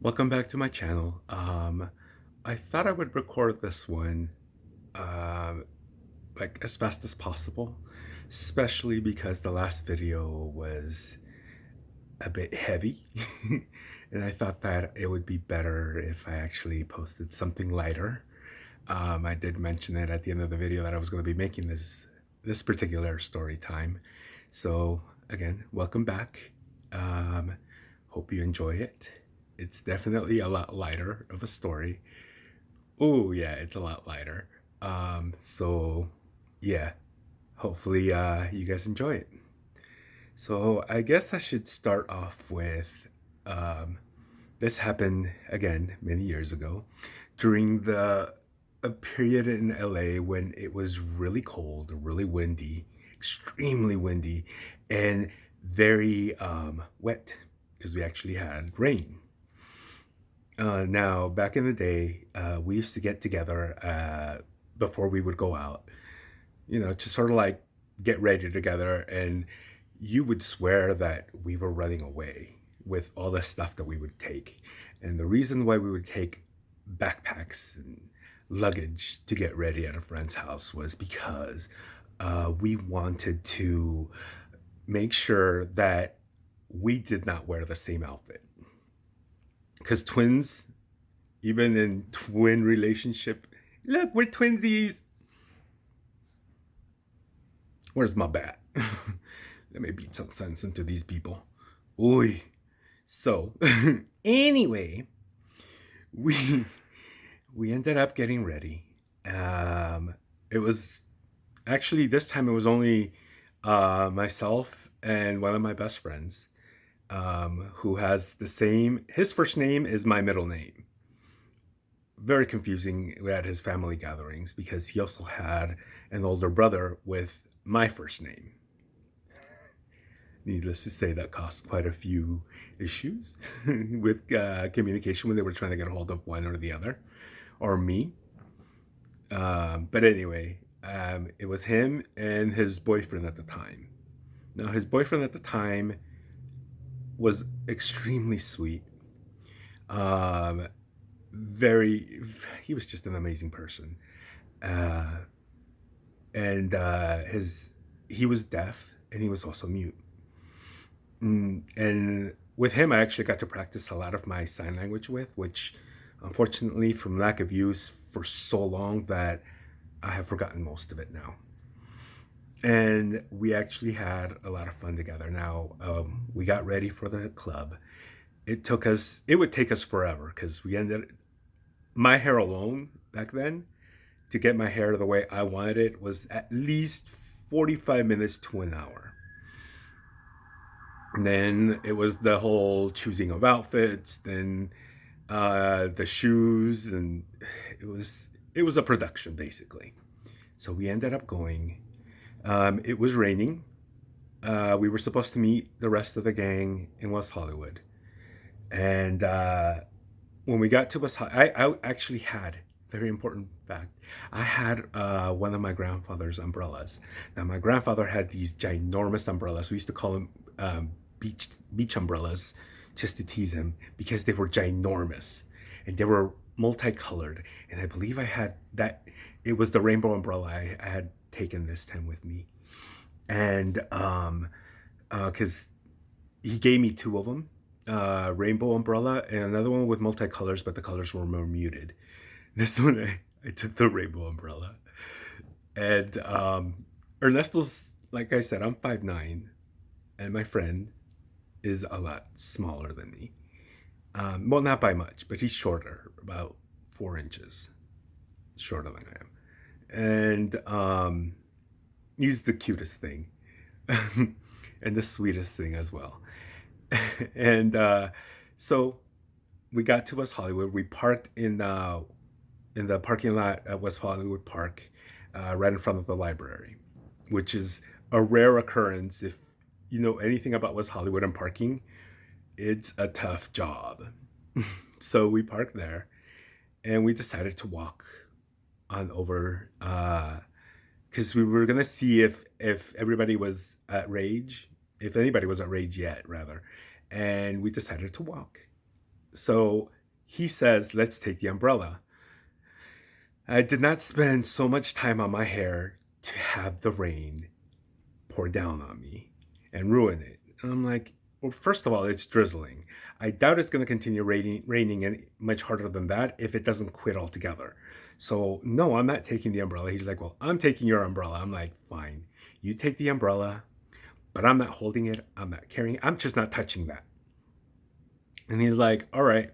Welcome back to my channel. I thought I would record this one um, like as fast as possible, especially because the last video was a bit heavy. And I thought that it would be better if I actually posted something lighter. I did mention it at the end of the video that I was going to be making this particular story time. So again, welcome back. Hope you enjoy it. It's definitely a lot lighter of a story. Oh yeah, it's a lot lighter. So yeah, hopefully you guys enjoy it. So I guess I should start off with this happened again many years ago during a period in LA when it was really cold, really windy, extremely windy, and very wet because we actually had rain. Now, back in the day, we used to get together before we would go out, to sort of like get ready together. And you would swear that we were running away with all the stuff that we would take. And the reason why we would take backpacks and luggage to get ready at a friend's house was because we wanted to make sure that we did not wear the same outfit. Because twins, even in twin relationship, look, we're twinsies. Where's my bat? Let me beat some sense into these people. Oi. So, anyway, we ended up getting ready. It was actually this time it was only myself and one of my best friends, who has his first name is my middle name. Very confusing at his family gatherings because he also had an older brother with my first name. Needless to say, that caused quite a few issues with communication when they were trying to get a hold of one or the other, or me. But anyway, it was him and his boyfriend at the time. Now, his boyfriend at the time was extremely sweet. He was just an amazing person. And he was deaf and he was also mute. And with him, I actually got to practice a lot of my sign language which unfortunately from lack of use for so long that I have forgotten most of it now. And we actually had a lot of fun together. Now, we got ready for the club. It would take us forever because my hair alone back then, to get my hair the way I wanted it, was at least 45 minutes to an hour. And then it was the whole choosing of outfits, then the shoes, and it was a production basically. So we ended up going. It was raining. We were supposed to meet the rest of the gang in West Hollywood. And when we got to West Hollywood, I actually had, very important fact, I had one of my grandfather's umbrellas. Now, my grandfather had these ginormous umbrellas. We used to call them beach umbrellas, just to tease him, because they were ginormous and they were multicolored. And I believe I had that. It was the rainbow umbrella I had taken this time with me. And because he gave me two of them, rainbow umbrella and another one with multicolors, but the colors were more muted. This one I took the rainbow umbrella. And Ernesto's, like I said, I'm 5'9", and my friend is a lot smaller than me. Well, not by much, but he's shorter, about 4 inches shorter than I am. And he's the cutest thing and the sweetest thing as well. And so we got to West Hollywood. We parked in the parking lot at West Hollywood Park, right in front of the library, which is a rare occurrence. If you know anything about West Hollywood and parking, it's a tough job. So we parked there and we decided to walk on over, because we were gonna see if everybody was at rage, if anybody was at rage yet, rather. And we decided to walk. So He says, let's take the umbrella. I did not spend so much time on my hair to have the rain pour down on me and ruin it. And I'm like, well, first of all, it's drizzling. I doubt it's going to continue raining any much harder than that if it doesn't quit altogether. So, no, I'm not taking the umbrella. He's like, well, I'm taking your umbrella. I'm like, fine. You take the umbrella, but I'm not holding it. I'm not carrying it. I'm just not touching that. And he's like, all right.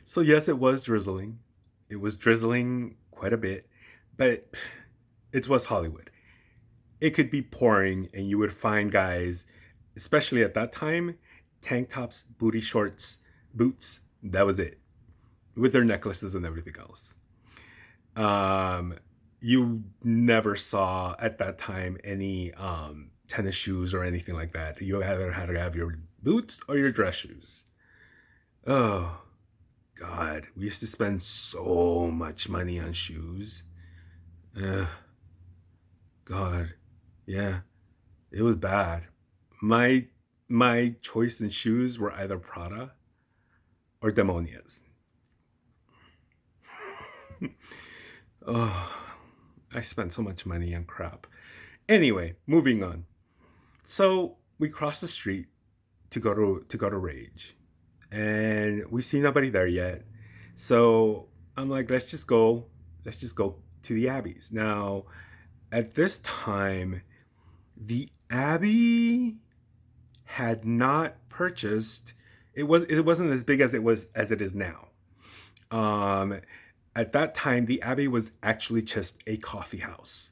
So, yes, it was drizzling. It was drizzling quite a bit, but it's West Hollywood. It could be pouring, and you would find guys, especially at that time, tank tops, booty shorts, boots. That was it, with their necklaces and everything else. You never saw at that time any tennis shoes or anything like that. You either had to have your boots or your dress shoes. Oh, God. We used to spend so much money on shoes. God. Yeah. It was bad. My choice in shoes were either Prada or Demonias. Oh, I spent so much money on crap. Anyway, moving on. So we crossed the street to go to Rage, and we see nobody there yet. So I'm like, let's just go to the Abbeys. Now, at this time, the Abbey had not purchased. It wasn't as big as it is now. At that time, the Abbey was actually just a coffee house.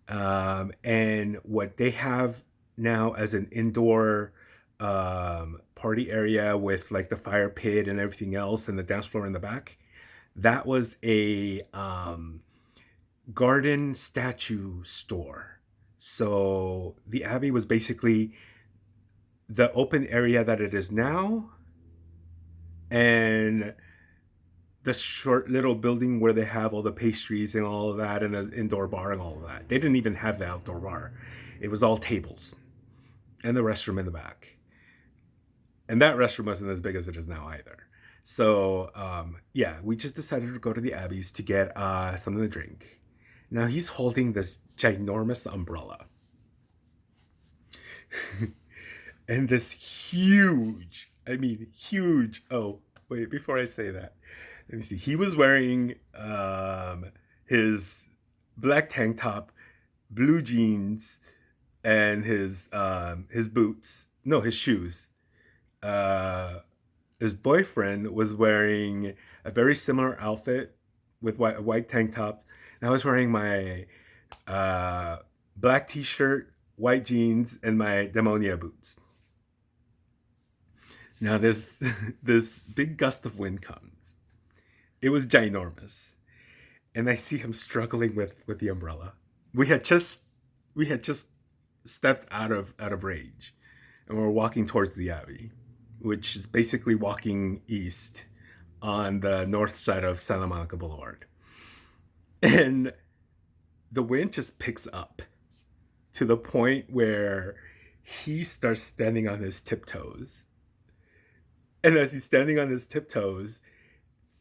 And what they have now as an indoor party area with like the fire pit and everything else and the dance floor in the back, that was a garden statue store. So the Abbey was basically the open area that it is now, and the short little building where they have all the pastries and all of that, and an indoor bar and all of that. They didn't even have the outdoor bar. It was all tables and the restroom in the back. And that restroom wasn't as big as it is now either. So, yeah, we just decided to go to the Abbeys to get something to drink. Now he's holding this ginormous umbrella. And this huge, oh, wait, before I say that, let me see. He was wearing his black tank top, blue jeans, and his boots. No, his shoes. His boyfriend was wearing a very similar outfit with a white tank top. And I was wearing my black t-shirt, white jeans, and my Demonia boots. Now this big gust of wind comes. It was ginormous, and I see him struggling with the umbrella. We had just stepped out of Rage, and we're walking towards the Abbey, which is basically walking east on the north side of Santa Monica Boulevard. And the wind just picks up to the point where he starts standing on his tiptoes. And as he's standing on his tiptoes,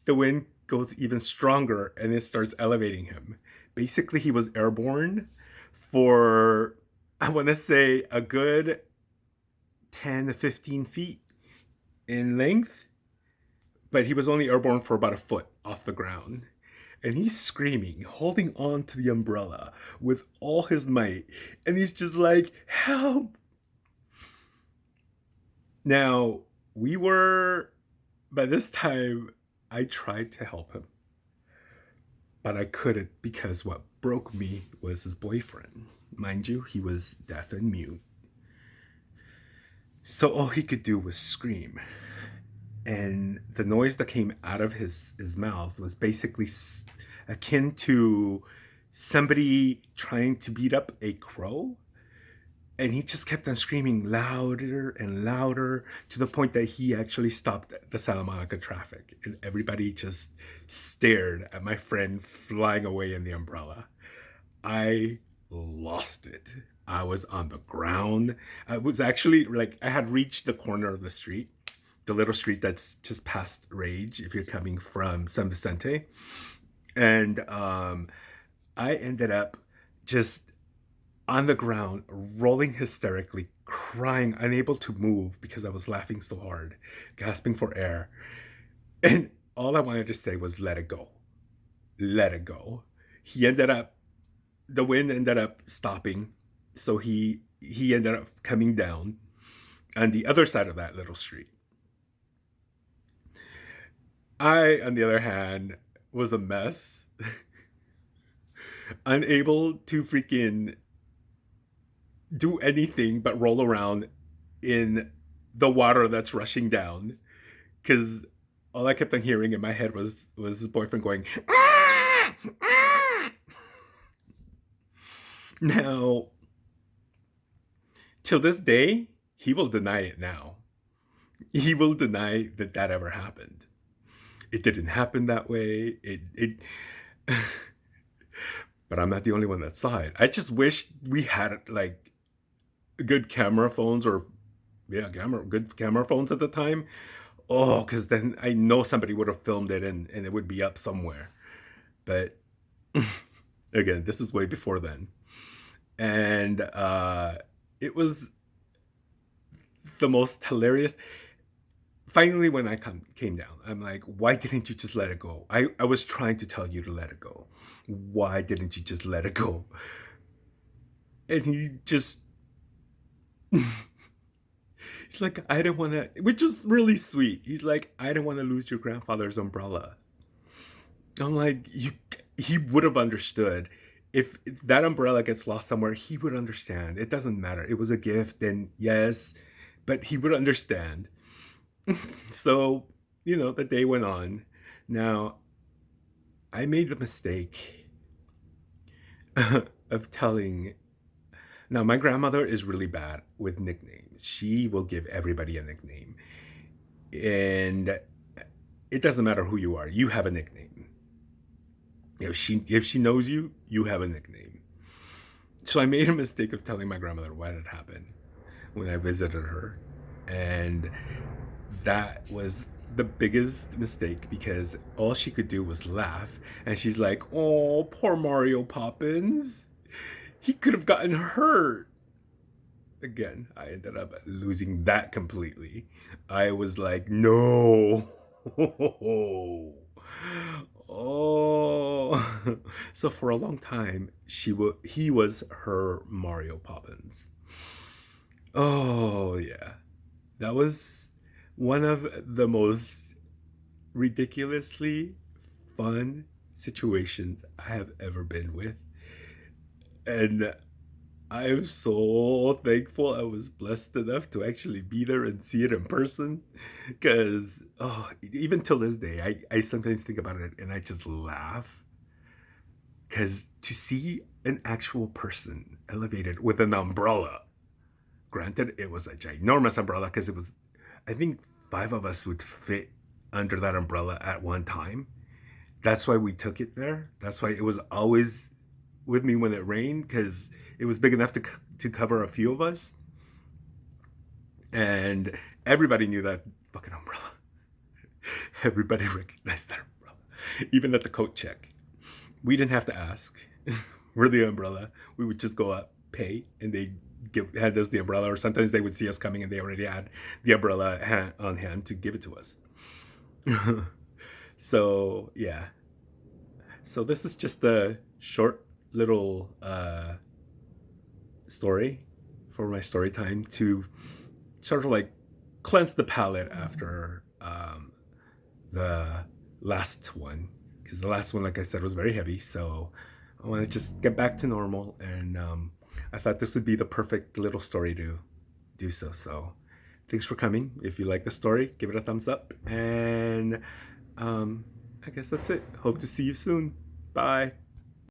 the wind goes even stronger and it starts elevating him. Basically, he was airborne for, I want to say, a good 10 to 15 feet in length, but he was only airborne for about a foot off the ground. And he's screaming, holding on to the umbrella with all his might. And he's just like, help! Now, by this time, I tried to help him. But I couldn't, because what broke me was his boyfriend. Mind you, he was deaf and mute. So all he could do was scream. And the noise that came out of his mouth was basically akin to somebody trying to beat up a crow. And he just kept on screaming louder and louder to the point that he actually stopped the Santa Monica traffic. And everybody just stared at my friend flying away in the umbrella. I lost it. I was on the ground. I was actually I had reached the corner of the street. the little street that's just past Rage if you're coming from San Vicente. And I ended up just on the ground, rolling hysterically, crying, unable to move because I was laughing so hard, gasping for air. And all I wanted to say was, let it go. Let it go. The wind ended up stopping. So he ended up coming down on the other side of that little street. I, on the other hand, was a mess. Unable to freaking do anything but roll around in the water that's rushing down. Because all I kept on hearing in my head was his boyfriend going, "Ah! Ah!" Now, till this day, he will deny it now. He will deny that that ever happened. It didn't happen that way. But I'm not the only one that saw it. I just wish we had like good camera phones or good camera phones at the time. Oh, because then I know somebody would have filmed it and it would be up somewhere. But again, this is way before then. And it was the most hilarious. Finally, when I came down, I'm like, why didn't you just let it go? I was trying to tell you to let it go. Why didn't you just let it go? And he just... He's like, I didn't want to... Which is really sweet. He's like, I didn't want to lose your grandfather's umbrella. I'm like, he would have understood. If that umbrella gets lost somewhere, he would understand. It doesn't matter. It was a gift, and yes, but he would understand. So, the day went on. Now, I made the mistake of telling... Now, my grandmother is really bad with nicknames. She will give everybody a nickname. And it doesn't matter who you are. You have a nickname. If she knows you, you have a nickname. So I made a mistake of telling my grandmother what had happened when I visited her. And that was the biggest mistake because all she could do was laugh. And she's like, oh, poor Mario Poppins. He could have gotten hurt. Again, I ended up losing that completely. I was like, no. Oh. So for a long time, he was her Mario Poppins. Oh, yeah. That was one of the most ridiculously fun situations I have ever been with. And I am so thankful I was blessed enough to actually be there and see it in person. Because, even till this day, I sometimes think about it and I just laugh. Because to see an actual person elevated with an umbrella, granted, it was a ginormous umbrella because it was, I think 5 of us would fit under that umbrella at one time. That's why we took it there. That's why it was always with me when it rained, because it was big enough to cover a few of us. And everybody knew that fucking umbrella. Everybody recognized that umbrella. Even at the coat check. We didn't have to ask for the umbrella. We would just go up, pay, and they hand us the umbrella. Or sometimes they would see us coming and they already had the umbrella on hand to give it to us. So, yeah. So this is just a short little story for my story time to sort of like cleanse the palate after the last one, because the last one, like I said, was very heavy. So I want to just get back to normal, and I thought this would be the perfect little story to do so. So thanks for coming. If you like the story, give it a thumbs up, and I guess that's it. Hope to see you soon. Bye.